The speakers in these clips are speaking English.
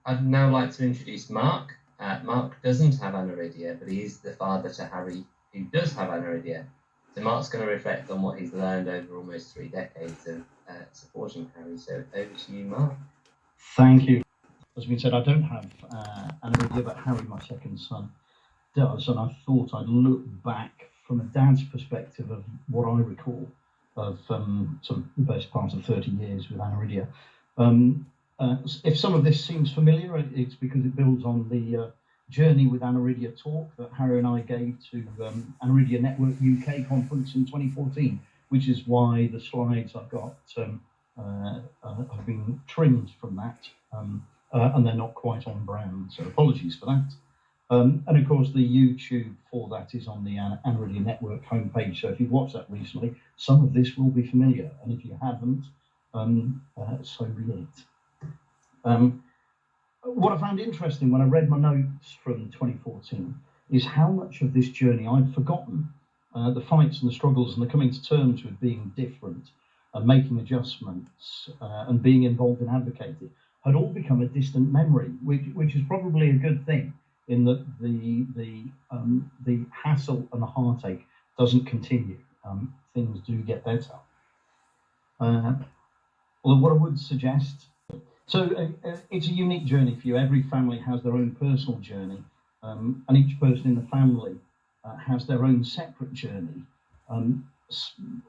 I'd now like to introduce Mark. Mark doesn't have Aniridia, but he is the father to Harry, who does have Aniridia. So Mark's going to reflect on what he's learned over almost 3 decades of supporting Harry. So over to you, Mark. Thank you. As we said, I don't have Aniridia, but Harry, my second son, does. And I thought I'd look back from a dad's perspective of what I recall of sort of the best part of 30 years with Aniridia. If some of this seems familiar, it's because it builds on the Journey with Aniridia talk that Harry and I gave to Aniridia Network UK conference in 2014, which is why the slides I've got have been trimmed from that, and they're not quite on brand, so apologies for that. And of course, the YouTube for that is on the Aniridia Network homepage, so if you've watched that recently, some of this will be familiar, and if you haven't, so be it. What I found interesting when I read my notes from 2014 is how much of this journey I'd forgotten. The fights and the struggles and the coming to terms with being different and making adjustments and being involved and advocating had all become a distant memory, which is probably a good thing, in that the hassle and the heartache doesn't continue. Things do get better. Although what I would suggest, so it's a unique journey for you. Every family has their own personal journey, and each person in the family has their own separate journey,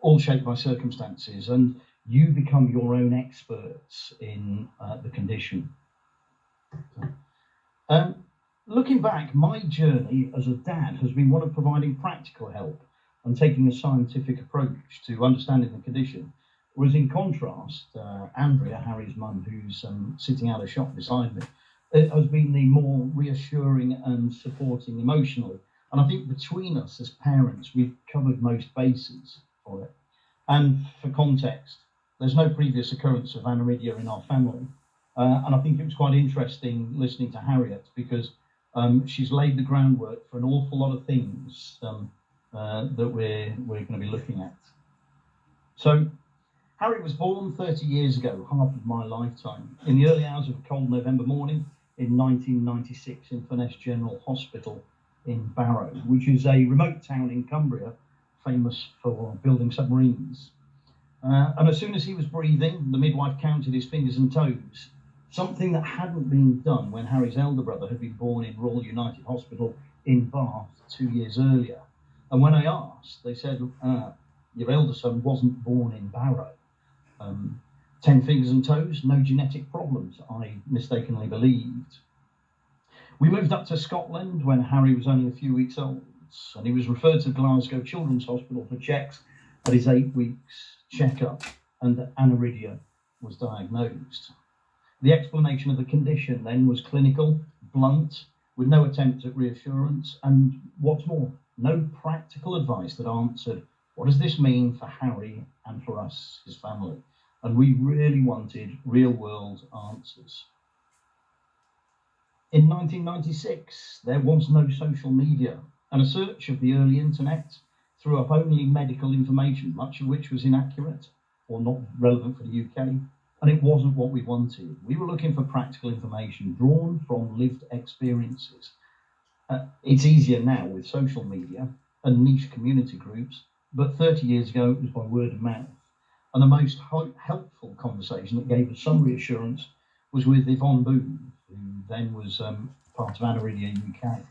all shaped by circumstances, and you become your own experts in the condition. Looking back, my journey as a dad has been one of providing practical help and taking a scientific approach to understanding the condition. Whereas in contrast, Andrea, Harry's mum, who's sitting out of shot beside me, has been the more reassuring and supporting emotionally. And I think between us as parents, we've covered most bases for it. And for context, there's no previous occurrence of Aniridia in our family. And I think it was quite interesting listening to Harriet, because she's laid the groundwork for an awful lot of things that we're going to be looking at. So, Harry was born 30 years ago, half of my lifetime, in the early hours of a cold November morning in 1996 in Furness General Hospital in Barrow, which is a remote town in Cumbria, famous for building submarines. And as soon as he was breathing, the midwife counted his fingers and toes, something that hadn't been done when Harry's elder brother had been born in Royal United Hospital in Bath 2 years earlier. And when I asked, they said, your elder son wasn't born in Barrow. 10 fingers and toes, no genetic problems, I mistakenly believed. We moved up to Scotland when Harry was only a few weeks old, and he was referred to Glasgow Children's Hospital for checks at his 8 weeks checkup, and Aniridia was diagnosed. The explanation of the condition then was clinical, blunt, with no attempt at reassurance, and what's more, no practical advice that answered, what does this mean for Harry and for us, his family? And we really wanted real-world answers. In 1996, there was no social media, and a search of the early internet threw up only medical information, much of which was inaccurate or not relevant for the UK, and it wasn't what we wanted. We were looking for practical information drawn from lived experiences. It's easier now with social media and niche community groups, but 30 years ago it was by word of mouth. And the most helpful conversation that gave us some reassurance was with Yvonne Boone, who then was part of Aniridia UK.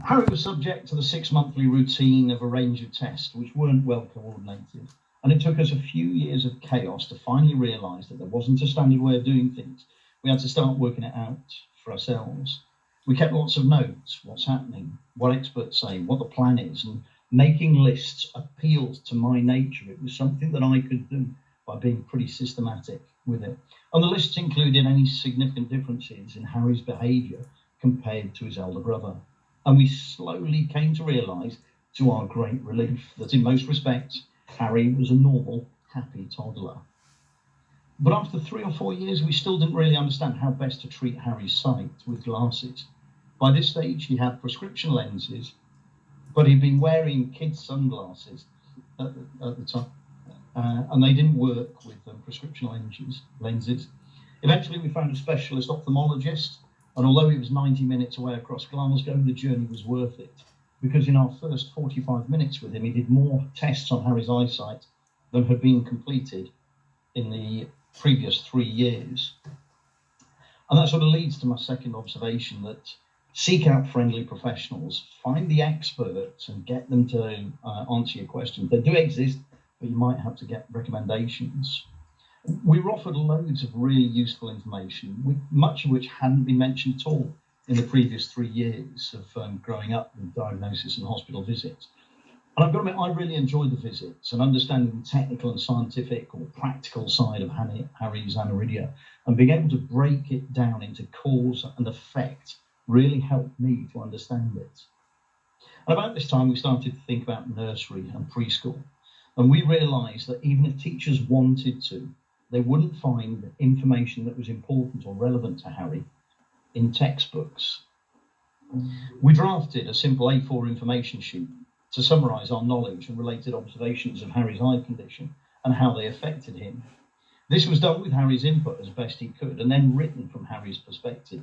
Harry was subject to the 6-monthly routine of a range of tests which weren't well coordinated, and it took us a few years of chaos to finally realise that there wasn't a standard way of doing things. We had to start working it out for ourselves. We kept lots of notes, what's happening, what experts say, what the plan is, and making lists appealed to my nature. It was something that I could do by being pretty systematic with it. And the lists included any significant differences in Harry's behaviour compared to his elder brother. And we slowly came to realise, to our great relief, that in most respects, Harry was a normal, happy toddler. But after 3 or 4 years, we still didn't really understand how best to treat Harry's sight with glasses. By this stage, he had prescription lenses, but he'd been wearing kids' sunglasses at the time. and they didn't work with prescription lenses. Eventually, we found a specialist ophthalmologist, and although it was 90 minutes away across Glasgow, the journey was worth it, because in our first 45 minutes with him, he did more tests on Harry's eyesight than had been completed in the previous 3 years. And that sort of leads to my second observation, that seek out friendly professionals, find the experts and get them to answer your questions. They do exist, but you might have to get recommendations. We were offered loads of really useful information, much of which hadn't been mentioned at all in the previous 3 years of growing up with diagnosis and hospital visits. And I've got to admit, I really enjoyed the visits, and understanding the technical and scientific or practical side of Harry's aniridia, and being able to break it down into cause and effect really helped me to understand it. And about this time, we started to think about nursery and preschool, and we realised that even if teachers wanted to, they wouldn't find information that was important or relevant to Harry in textbooks. We drafted a simple A4 information sheet to summarise our knowledge and related observations of Harry's eye condition and how they affected him. This was done with Harry's input as best he could, and then written from Harry's perspective.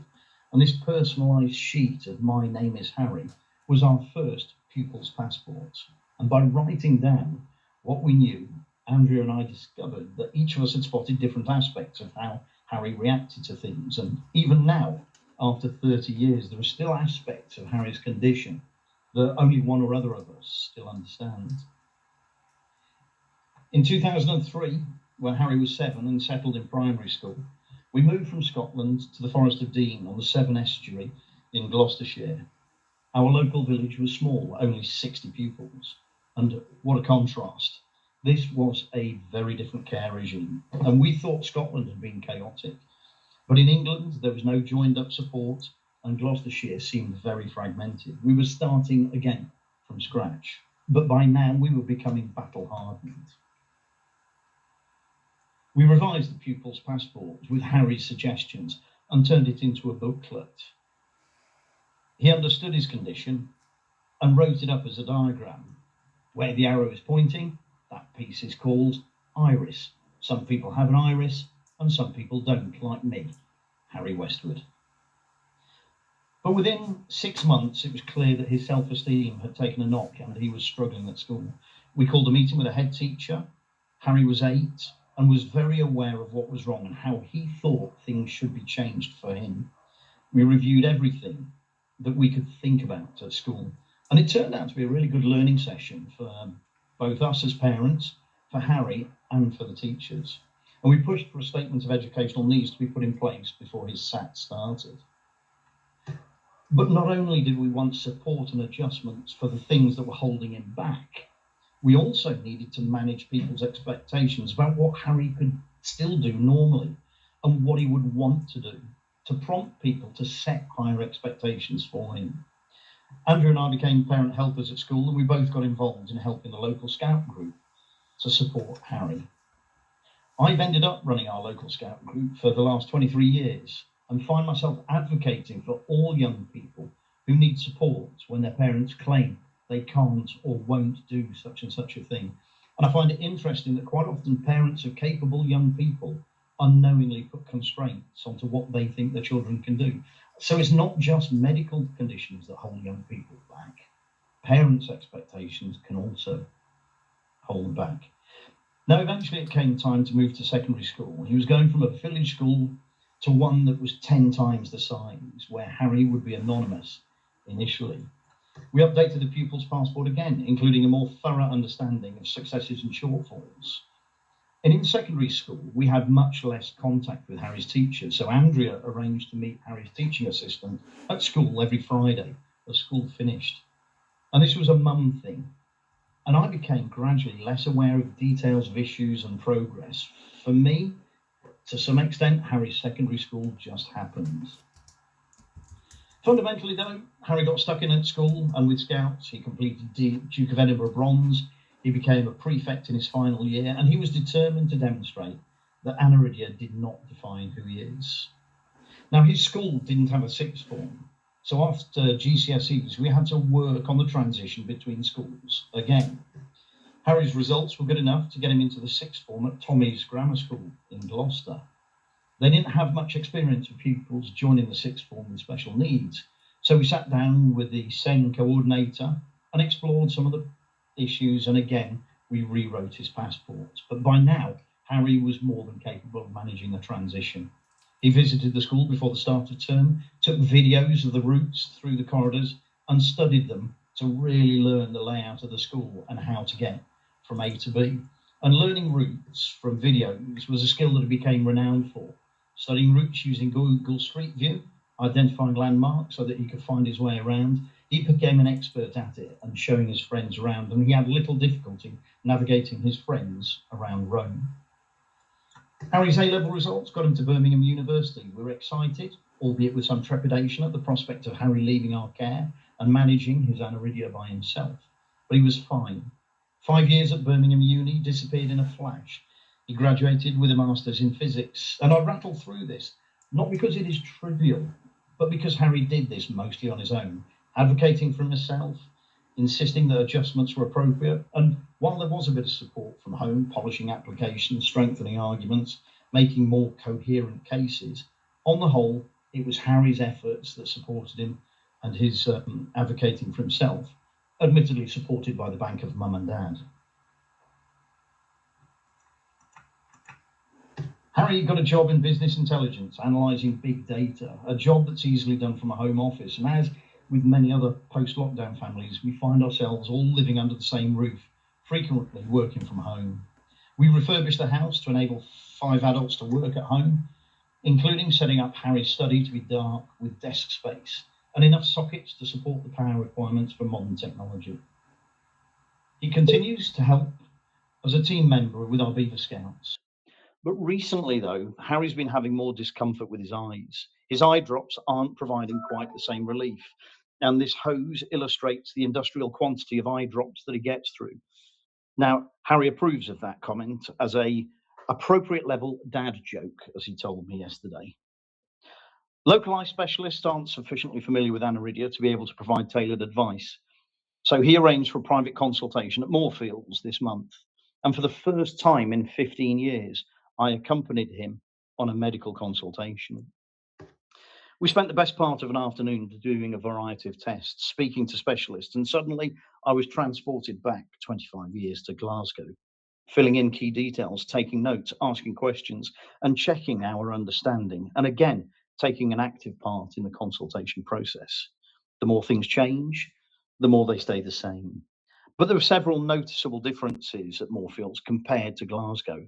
And this personalised sheet of "My name is Harry" was our first pupil's passport. And by writing down what we knew, Andrea and I discovered that each of us had spotted different aspects of how Harry reacted to things. And even now, after 30 years, there are still aspects of Harry's condition that only one or other of us still understand. In 2003, when Harry was 7 and settled in primary school, we moved from Scotland to the Forest of Dean on the Severn Estuary in Gloucestershire. Our local village was small, only 60 pupils, and what a contrast. This was a very different care regime, and we thought Scotland had been chaotic. But in England, there was no joined-up support, and Gloucestershire seemed very fragmented. We were starting again from scratch, but by now we were becoming battle-hardened. We revised the pupil's passport with Harry's suggestions and turned it into a booklet. He understood his condition and wrote it up as a diagram. Where the arrow is pointing, that piece is called iris. Some people have an iris and some people don't, like me, Harry Westwood. But within 6 months, it was clear that his self-esteem had taken a knock and he was struggling at school. We called a meeting with a head teacher. Harry was 8 and was very aware of what was wrong and how he thought things should be changed for him. We reviewed everything that we could think about at school, and it turned out to be a really good learning session for both us as parents, for Harry, and for the teachers. And we pushed for a statement of educational needs to be put in place before his SAT started. But not only did we want support and adjustments for the things that were holding him back, we also needed to manage people's expectations about what Harry could still do normally and what he would want to do, to prompt people to set higher expectations for him. Andrew and I became parent helpers at school, and we both got involved in helping the local scout group to support Harry. I've ended up running our local scout group for the last 23 years and find myself advocating for all young people who need support when their parents claim they can't or won't do such and such a thing. And I find it interesting that quite often parents of capable young people unknowingly put constraints onto what they think their children can do. So it's not just medical conditions that hold young people back. Parents' expectations can also hold them back. Now, eventually it came time to move to secondary school. He was going from a village school to one that was 10 times the size, where Harry would be anonymous initially. We updated the pupil's passport again, including a more thorough understanding of successes and shortfalls. And in secondary school, we had much less contact with Harry's teachers, so Andrea arranged to meet Harry's teaching assistant at school every Friday as school finished. And this was a mum thing. And I became gradually less aware of details of issues and progress. For me, to some extent, Harry's secondary school just happened. Fundamentally, though, Harry got stuck in at school, and with Scouts, he completed Duke of Edinburgh Bronze. He became a prefect in his final year, and he was determined to demonstrate that aniridia did not define who he is. Now, his school didn't have a sixth form, so after GCSEs, we had to work on the transition between schools again. Harry's results were good enough to get him into the sixth form at Tommy's Grammar School in Gloucester. They didn't have much experience of pupils joining the sixth form with special needs, so we sat down with the SEN coordinator and explored some of the issues, and again we rewrote his passport. But by now, Harry was more than capable of managing the transition. He visited the school before the start of term, took videos of the routes through the corridors and studied them to really learn the layout of the school and how to get from A to B. And learning routes from videos was a skill that he became renowned for. Studying routes using Google Street View, identifying landmarks so that he could find his way around, he became an expert at it and showing his friends around, and he had little difficulty navigating his friends around Rome. Harry's A-level results got him to Birmingham University. We were excited, albeit with some trepidation, at the prospect of Harry leaving our care and managing his Aniridia by himself. But he was fine. 5 years at Birmingham Uni disappeared in a flash. He graduated with a master's in physics, and I rattle through this, not because it is trivial, but because Harry did this mostly on his own, advocating for himself, insisting that adjustments were appropriate, and while there was a bit of support from home, polishing applications, strengthening arguments, making more coherent cases, on the whole, it was Harry's efforts that supported him and his advocating for himself, admittedly supported by the bank of mum and dad. Harry got a job in business intelligence, analysing big data, a job that's easily done from a home office. And as with many other post-lockdown families, we find ourselves all living under the same roof, frequently working from home. We refurbished the house to enable 5 adults to work at home, including setting up Harry's study to be dark with desk space and enough sockets to support the power requirements for modern technology. He continues to help as a team member with our Beaver Scouts. But recently, though, Harry's been having more discomfort with his eyes. His eye drops aren't providing quite the same relief, and this hose illustrates the industrial quantity of eye drops that he gets through. Now, Harry approves of that comment as a appropriate level dad joke, as he told me yesterday. Local eye specialists aren't sufficiently familiar with Aniridia to be able to provide tailored advice, so he arranged for a private consultation at Moorfields this month, and for the first time in 15 years, I accompanied him on a medical consultation. We spent the best part of an afternoon doing a variety of tests, speaking to specialists, and suddenly I was transported back 25 years to Glasgow, filling in key details, taking notes, asking questions, and checking our understanding, and again, taking an active part in the consultation process. The more things change, the more they stay the same. But there were several noticeable differences at Moorfields compared to Glasgow.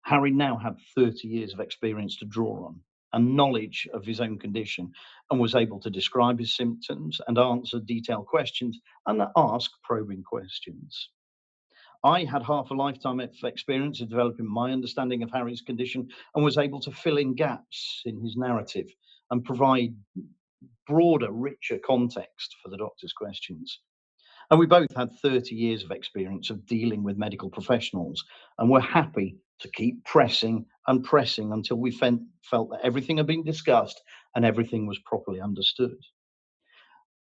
Harry now had 30 years of experience to draw on and knowledge of his own condition, and was able to describe his symptoms and answer detailed questions and ask probing questions. I had half a lifetime of experience of developing my understanding of Harry's condition and was able to fill in gaps in his narrative and provide broader, richer context for the doctor's questions. And we both had 30 years of experience of dealing with medical professionals, and were happy to keep pressing and pressing until we felt that everything had been discussed and everything was properly understood.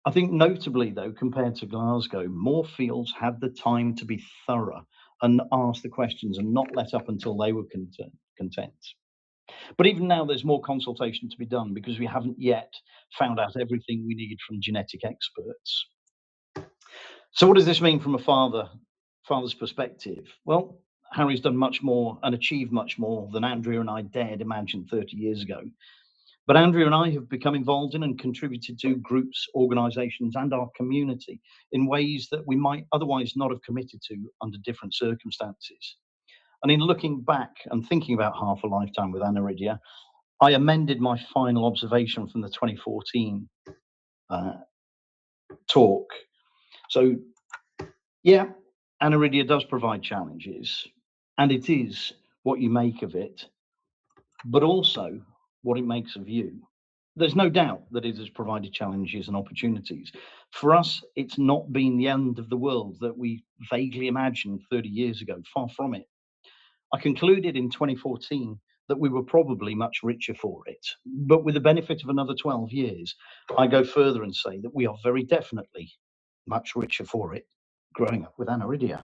I think notably, though, compared to Glasgow, Moorfields had the time to be thorough and ask the questions and not let up until they were content. But even now, there's more consultation to be done because we haven't yet found out everything we need from genetic experts. So what does this mean from a father's perspective? Well, Harry's done much more and achieved much more than Andrea and I dared imagine 30 years ago. But Andrea and I have become involved in and contributed to groups, organisations and our community in ways that we might otherwise not have committed to under different circumstances. And in looking back and thinking about half a lifetime with Aniridia, I amended my final observation from the 2014 talk. So, yeah, Aniridia does provide challenges, and it is what you make of it, but also what it makes of you. There's no doubt that it has provided challenges and opportunities. For us, it's not been the end of the world that we vaguely imagined 30 years ago, far from it. I concluded in 2014 that we were probably much richer for it, but with the benefit of another 12 years, I go further and say that we are very definitely much richer for it growing up with Aniridia.